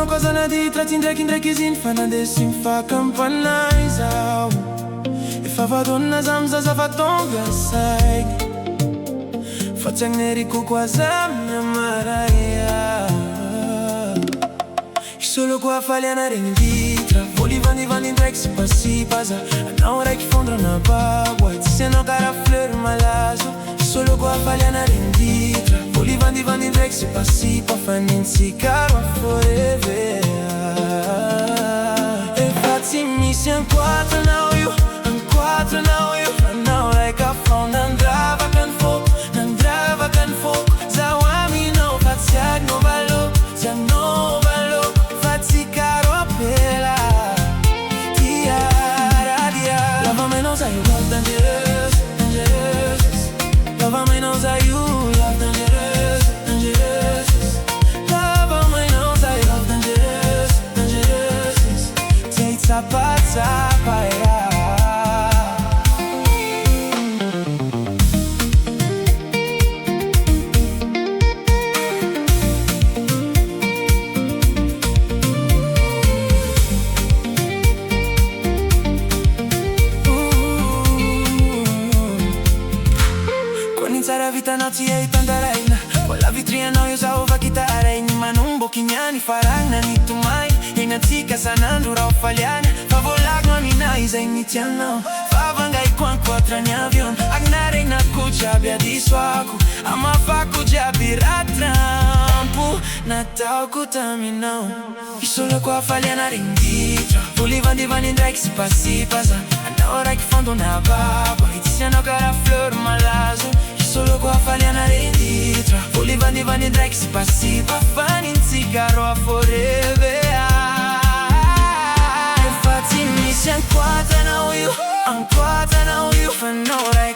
não cosa na di tratti indraiky izy iny fa nandesy mifakampanay zaho efa vadona za mizaza fa tonga saigny fa tsy agnery kokoa za minamaraia solo koa faliana regny litra volivandivany indraiky sipasipa za anao raiky fondrana babo ai tsisy anao kara fleur malazo solo koa faliana regny litra volivandivany indraiky sipasipa fa ninsikaro forever efa tsy misy ankoatra anao io ankoatra anao io anao raiky afao nandravaka ny foko zaho aminao fa tsy agnova loko tsy agnova loko fa tsy karo apela tiaradia lava mainao za io love dangerous, dangerous lava mainao za io love dangerous, dangerous lava mainao za io love dangerous, dangerous sei tsapa yeah. Tsara vitanao tsy ahitandaraina Vola vitrianao io zaho vakitarainy Manomboky niany faragna nitomay Inatsika sanandro raha faliana Fa volagno amina izay nitianao Favangaiko ankoatra ny avion Agnaregna jiaby adisoako Amafako jiaby ratrampo Nataoko taminao Isolo koa faliana ringitra Volivandivany indraiky sipasipa za Anao raiky fondona babo Itsy anao kara fleur malazo solo koa faliana renditra volivandivany indraiky sipasipa fa ninsikaro a forever efa tsy misy ankoatra anao io fa anao raiky